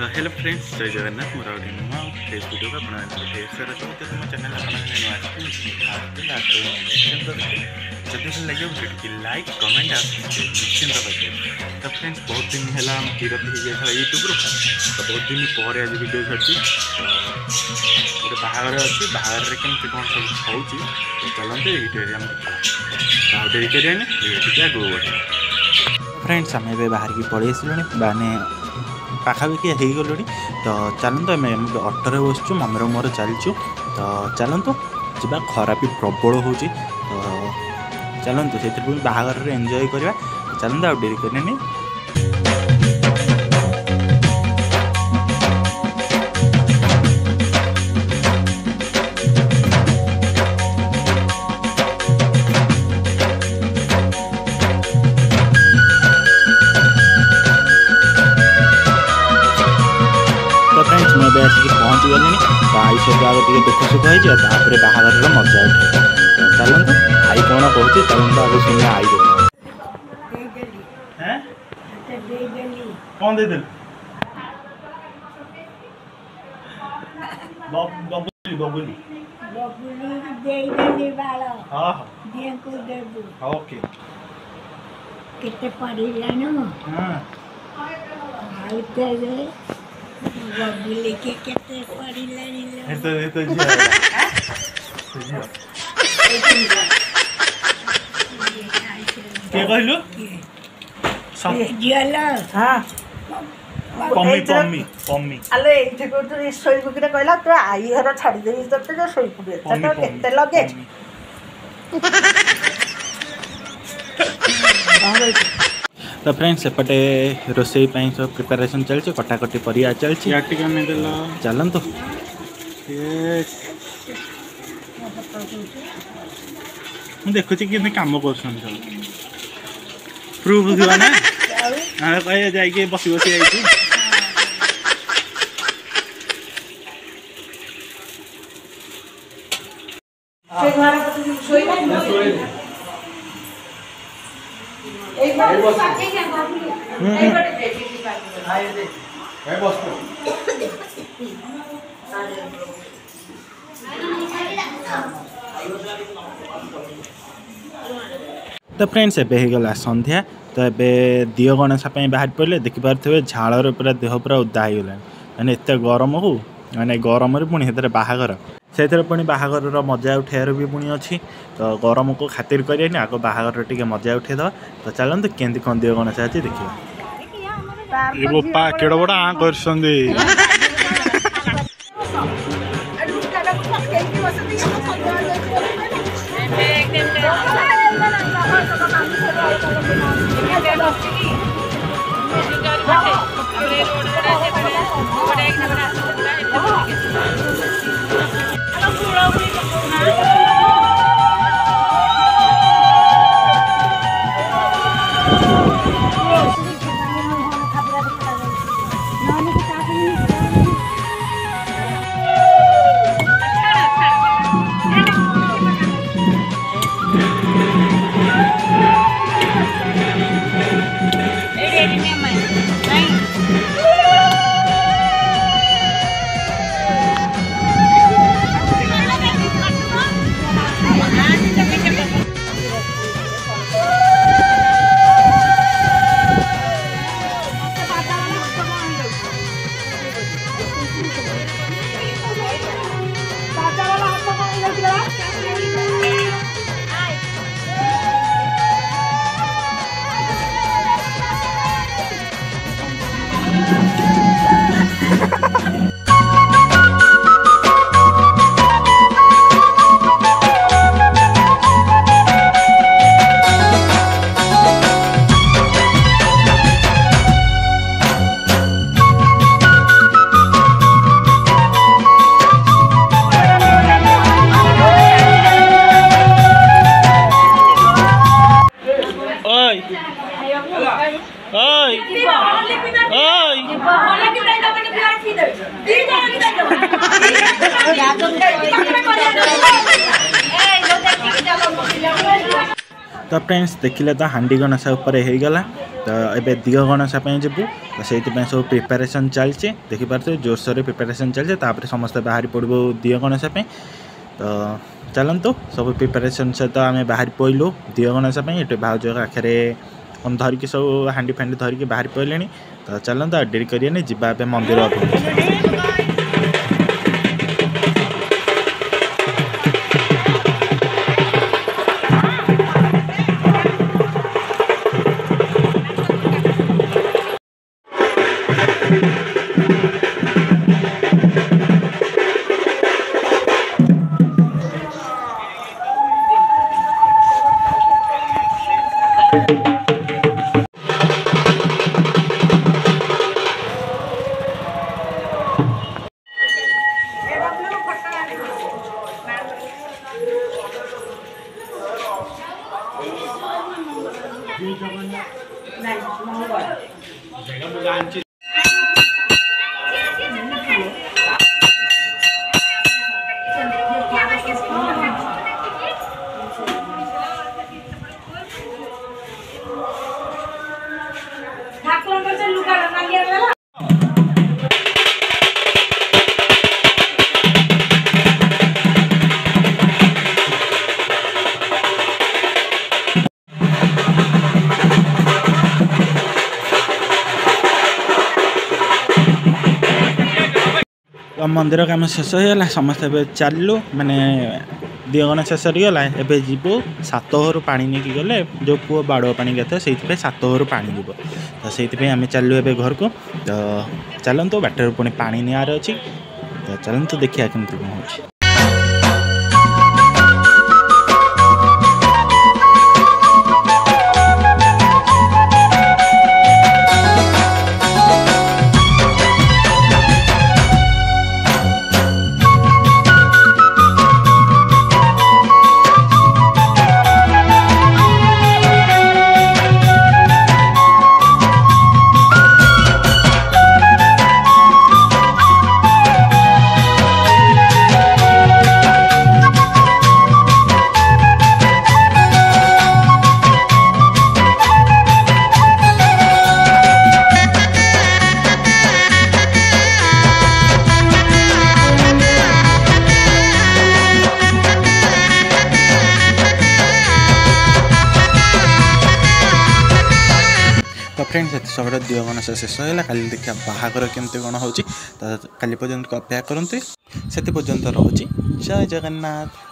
Hello friends जय जगन्नाथ मोर गोटे नुआ फेस वीडियो को अपना ढेर सारा तो मो चैनल जब भल लगे वीडियो लाइक कमेंट निश्चिंत करें। तो फ्रेंड्स बहुत दिन है विरत हो गया यूट्यूब तो बहुत दिन पर आज वीडियो छाड़ी गोटे बाहर अच्छी बाहर केमती कौन सब हो चलते वीडियो डेरी करें आगे बढ़े। फ्रेंड्स आम बाहर की पलि आसलु माने पाखापाखि हो गलु तो चलतु आम अटोरे बसचु मम्मी मोर चलचु तो चलतु जा खरा भी प्रबल हो तो चलतु से बाहागर एंजॉय करवा चलतु आ डेरी करनी। फ्रेंड्स मैं आसिक पहुँची गली तो आई सब आगे टे दुख सुख होपर बाहर मजा उठे तो चलते आई कौन कहते चलते आगे सुनिए आई कौन दे बबुली के केते पढ़िलानी के कहलु जियाला हां पम्मी पम्मी पम्मी अले इथे को तो सोई बुकरे कहला तो आई घर छाड़ी देई तते जो सोई पुगे तो केते लगे तो फ्रेंड्स सेपटे रोसई सब प्रिपेरेसन चलती कटाकटी परिया चलती चलतु देखुची कि कम कर प्रूफ हुआ ना कह जाइए बस बस आई तो फ्रेंड्स एगला संध्या तो ये दियो गणेश बाहर पड़े देखिपे झाड़ पूरा देह पूरा उदा होगा मैंने एत गरम हो मैंने गरम पुणी से बाहागर से पुणी बाहागर मजा उठार भी पुणी अच्छी तो गरम को खातिर करें आग बाहागर टे मजा उठेद तो चलते केमती कौन दियो गणेश अच्छी देखिए बोपा केड़ बड़ा आ कर तो फ्रेंड्स देखिले तो हांडी गणसा उपर हो गला तो एबे दियो गणसा जीवु तो से सब प्रिपेरेसन चलचे देखिपारे जोरसोर प्रिपेरेसन चलचे तापर समस्त बाहरी पड़ू दियो गणसा तो चलतु सब प्रिपेरेसन सहित आम बाहर पड़लु दियो गणसा ये भाज आखिरे धरिकी सब हांडी फांडी धरिकी बाहर पड़े तो चलते डेरी करें जा मंदिर अभिमुखे। मंदिर काम शेष होगा समस्त चलू माने दिगण शेष सरीगला एवं जीवु सातहर पा नहीं गले जो पुओ बाड़ पा गए से सातहर पा जीव तो से आम चलू ए घर को तो चलतु बाटर पुणी पा नियार अच्छी तो चलतु देखिए केमती कौन हो। तो फ्रेंड्स ये सब दियो गणेश शेष होगा काली देखा बाहागर केमती कौन हो तो काली पर्यंत अपेक्षा करते से पर्यंत रोचे जय जगन्नाथ।